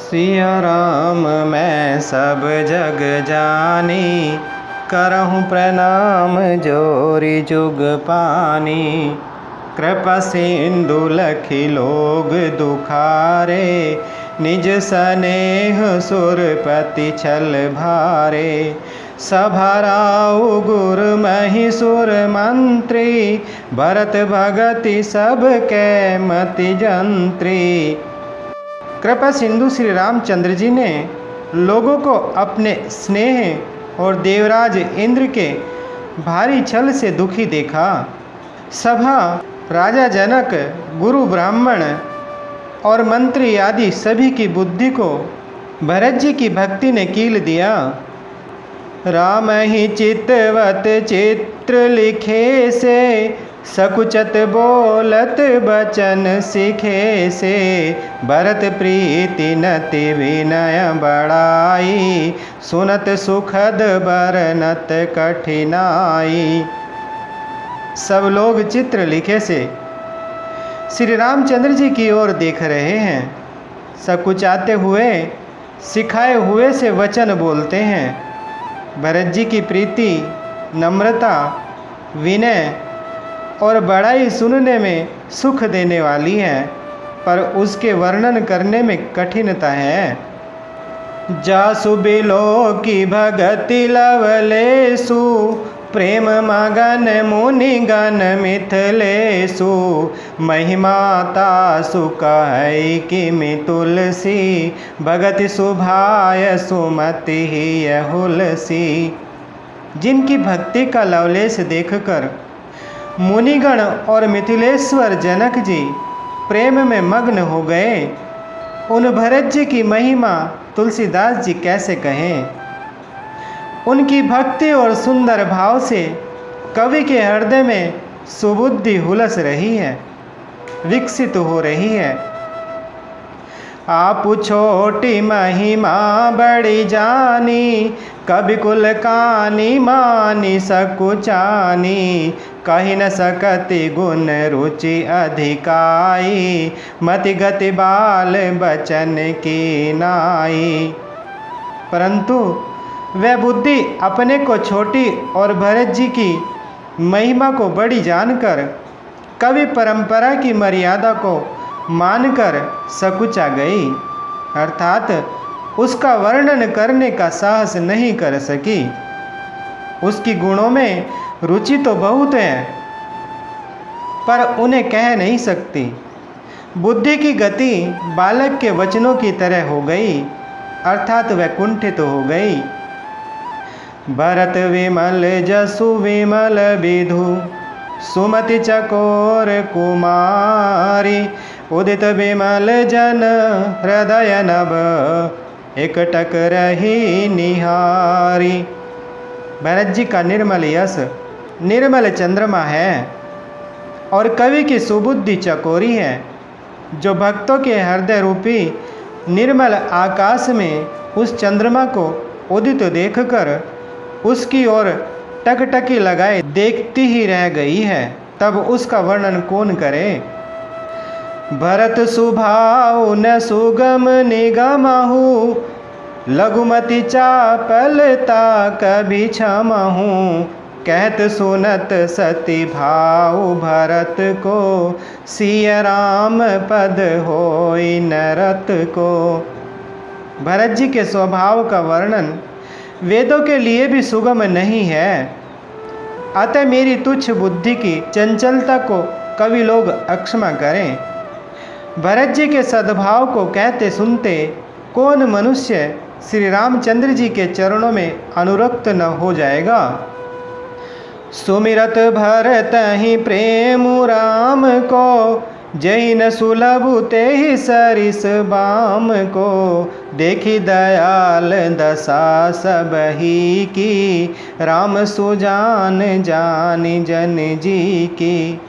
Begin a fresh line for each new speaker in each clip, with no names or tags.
सिया राम मैं सब जग जानी, करहूँ प्रणाम जोरी जुग पानी। कृपा सिंधु लखी लोग दुखारे, निज सनेह सुरपति छल भारे। सभराऊ गुर मही सुर मंत्री, भरत भगति सब कै मति जंत्री। कृपा सिंधु श्री रामचंद्र जी ने लोगों को अपने स्नेह और देवराज इंद्र के भारी छल से दुखी देखा। सभा, राजा जनक, गुरु ब्राह्मण और मंत्री आदि सभी की बुद्धि को भरत जी की भक्ति ने कील दिया। राम ही चितवत चित्र लिखे से, सकुचत बोलत बचन सिखे से। भरत प्रीति नति विनय बड़ाई, सुनत सुखद बरनत कठिनाई। सब लोग चित्र लिखे से श्री रामचंद्र जी की ओर देख रहे हैं। सकुचाते हुए, सिखाए हुए से वचन बोलते हैं। भरत जी की प्रीति, नम्रता, विनय और बड़ाई सुनने में सुख देने वाली है, पर उसके वर्णन करने में कठिनता है। जासु बिलो की भगति लवलेसु, प्रेम मगन मुनि गण मिथिलेसु। महिमा तासु कहै किमि तुलसी, भगति सुभाय सुमति ही हुलसी। जिनकी भक्ति का लवलेश देखकर मुनिगण और मिथिलेश्वर जनक जी प्रेम में मग्न हो गए, उन भरत जी की महिमा तुलसीदास जी कैसे कहें। उनकी भक्ति और सुंदर भाव से कवि के हृदय में सुबुद्धि हुलस रही है, विकसित हो रही है। आप छोटी महिमा बड़ी जानी, कवि कुल कानी मानी सकुचानी। कही न सकति गुण रुचि अधिकाई, मति गति बाल बचन की नाई। परंतु वह बुद्धि अपने को छोटी और भरत जी की महिमा को बड़ी जानकर, कवि परंपरा की मर्यादा को मानकर सकुचा गई, अर्थात उसका वर्णन करने का साहस नहीं कर सकी। उसकी गुणों में रुचि तो बहुत है, पर उन्हें कह नहीं सकती। बुद्धि की गति बालक के वचनों की तरह हो गई, अर्थात वह कुंठित हो गई। भरत विमल जसु विमल विधु, सुमति चकोर कुमारी। उदित विमल जन हृदय नभ, एकटक रही निहारी। भरत जी का निर्मल यश निर्मल चंद्रमा है और कवि की सुबुद्धि चकोरी है, जो भक्तों के हृदय रूपी निर्मल आकाश में उस चंद्रमा को उदित देखकर उसकी ओर टकटकी लगाए देखती ही रह गई है। तब उसका वर्णन कौन करे। भरत सुभाव न सुगम निगमहु, लघुमति चापलता कभी क्षमहु। कहत सुनत सती भाव भरत को, सिया राम पद होई नरत को। भरत जी के स्वभाव का वर्णन वेदों के लिए भी सुगम नहीं है, अतः मेरी तुच्छ बुद्धि की चंचलता को कवि लोग अक्षमा करें। भरत जी के सद्भाव को कहते सुनते कौन मनुष्य श्री रामचंद्र जी के चरणों में अनुरक्त न हो जाएगा। सुमिरत भरत ही प्रेम राम को, जही न सुलभु तेहि सरिस बाम को। देखी दयाल दशा सब ही की, राम सुजान जानी जन जी की।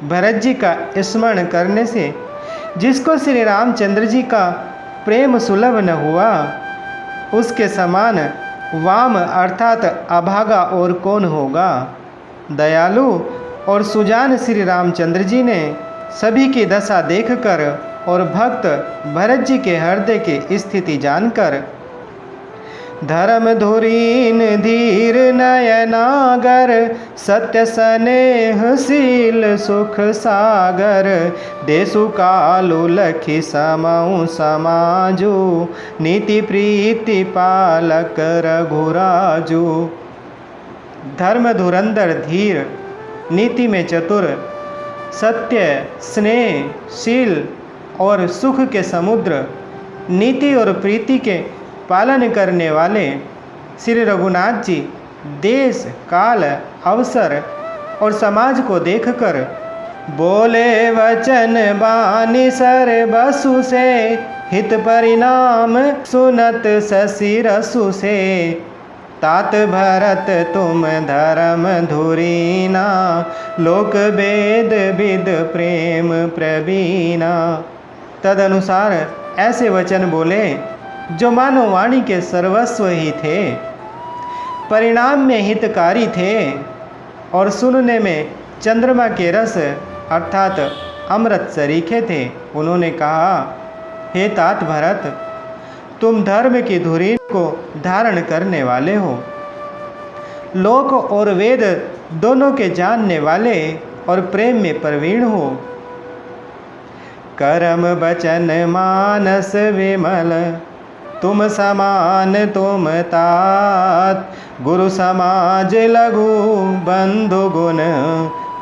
भरत जी का स्मरण करने से जिसको श्री रामचंद्र जी का प्रेम सुलभ न हुआ, उसके समान वाम अर्थात अभागा और कौन होगा। दयालु और सुजान श्री रामचंद्र जी ने सभी की दशा देखकर और भक्त भरत जी के हृदय की स्थिति जानकर धर्म धुरीन धीर नयनागर सत्य स्नेहशील सुख सागर देशु कालु लखी समऊ समाजु नीति प्रीति पालक रघुराजु। धर्म धुरंधर धीर, नीति में चतुर, सत्य स्नेहशील और सुख के समुद्र, नीति और प्रीति के पालन करने वाले श्री रघुनाथ जी देश काल अवसर और समाज को देखकर बोले वचन बानी सर बसु से हित परिणाम सुनत शशि रसु से तात भरत तुम धर्म धुरीना लोक वेद विद प्रेम प्रवीणा। तदनुसार ऐसे वचन बोले जो मानो वाणी के सर्वस्व ही थे, परिणाम में हितकारी थे और सुनने में चंद्रमा के रस अर्थात अमृत सरीखे थे। उन्होंने कहा, हे तात भरत, तुम धर्म की धुरी को धारण करने वाले हो, लोक और वेद दोनों के जानने वाले और प्रेम में प्रवीण हो। कर्म वचन मानस विमल तुम समान तुम तात गुरु समाज लघु बंधु गुण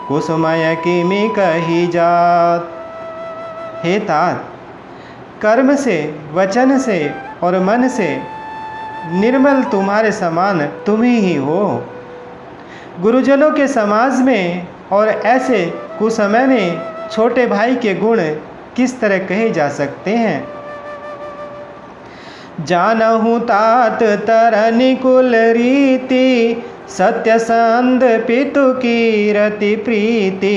कुसुमय किमि कही जात। हे तात, कर्म से वचन से और मन से निर्मल तुम्हारे समान तुम ही हो। गुरुजनों के समाज में और ऐसे कुसमय में छोटे भाई के गुण किस तरह कहे जा सकते हैं। जानहु तात तरनि कुल रीति सत्य संद पितु की रति प्रीति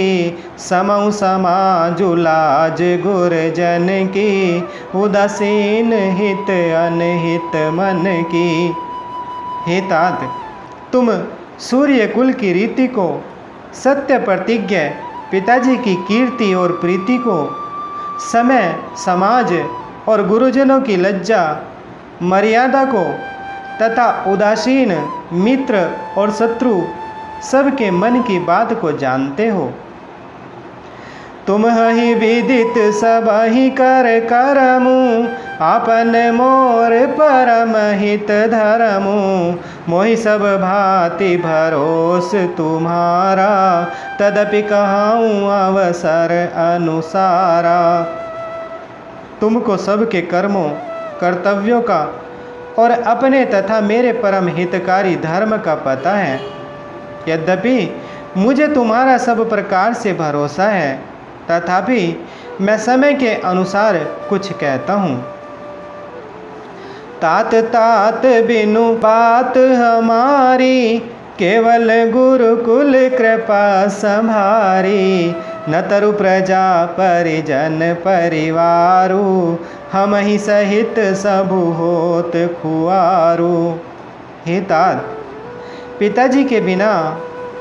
समऊ समाजु लाज गुरजन की उदासीन हित अनहित मन की। हे तात, तुम सूर्य कुल की रीति को, सत्य प्रतिज्ञा पिताजी की कीर्ति और प्रीति को, समय समाज और गुरुजनों की लज्जा मर्यादा को तथा उदासीन मित्र और शत्रु सबके मन की बात को जानते हो। तुम ही विदित सब ही कर करमु आपन मोर परम हित धरमु मोहि सब भांति भरोस तुम्हारा तदपि कहूँ अवसर अनुसारा। तुमको सबके कर्मों कर्तव्यों का और अपने तथा मेरे परम हितकारी धर्म का पता है। यद्यपि मुझे तुम्हारा सब प्रकार से भरोसा है, तथापि मैं समय के अनुसार कुछ कहता हूँ। तात तात बिनु बात हमारी केवल गुरुकुल कृपा संभारी न तरु प्रजा परिजन परिवारु हम ही सहित सबु होत खुआरू। हे तात, पिताजी के बिना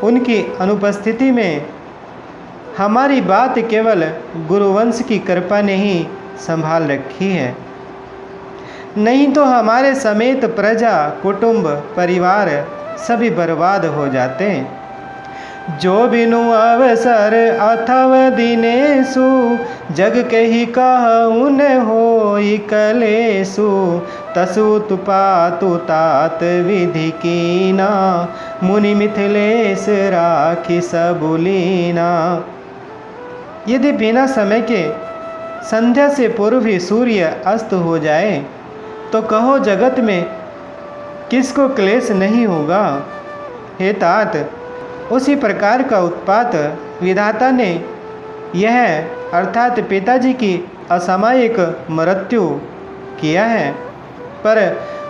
उनकी अनुपस्थिति में हमारी बात केवल गुरुवंश की कृपा ने ही संभाल रखी है, नहीं तो हमारे समेत प्रजा कुटुंब परिवार सभी बर्बाद हो जाते। जो बिनु अवसर अथव दिनेशु जग के ही कहूँ न होई कलेशु तसु तुपातु तात विधि कीना मुनि मिथिलेश राखी सबुलीना। यदि बिना समय के संध्या से पूर्व ही सूर्य अस्त हो जाए तो कहो जगत में किसको क्लेश नहीं होगा। हे तात, उसी प्रकार का उत्पात विधाता ने यह अर्थात पिताजी की असामयिक मृत्यु किया है, पर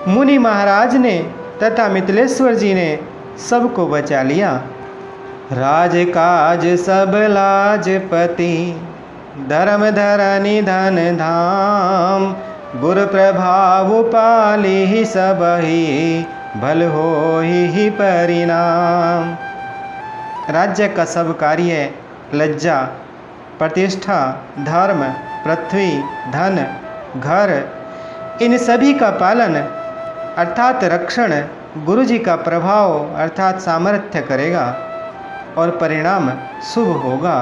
मुनि महाराज ने तथा मिथिलेश्वर जी ने सबको बचा लिया। राज काज सब लाजपति धर्म धरनी धन धाम गुरु प्रभाव पाली ही सब ही भल हो ही परिणाम। राज्य का सब कार्य लज्जा प्रतिष्ठा धर्म पृथ्वी, धन, घर, इन सभी का पालन अर्थात रक्षण गुरु जी का प्रभाव अर्थात सामर्थ्य करेगा और परिणाम शुभ होगा।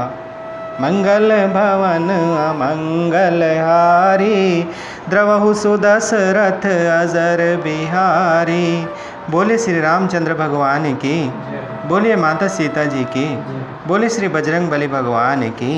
मंगल भवन अमंगल हारी, द्रवहु सुदशरथ अजर बिहारी। बोले श्री रामचंद्र भगवान की, बोलिए माता सीता जी की, बोले श्री बजरंग बली भगवान की।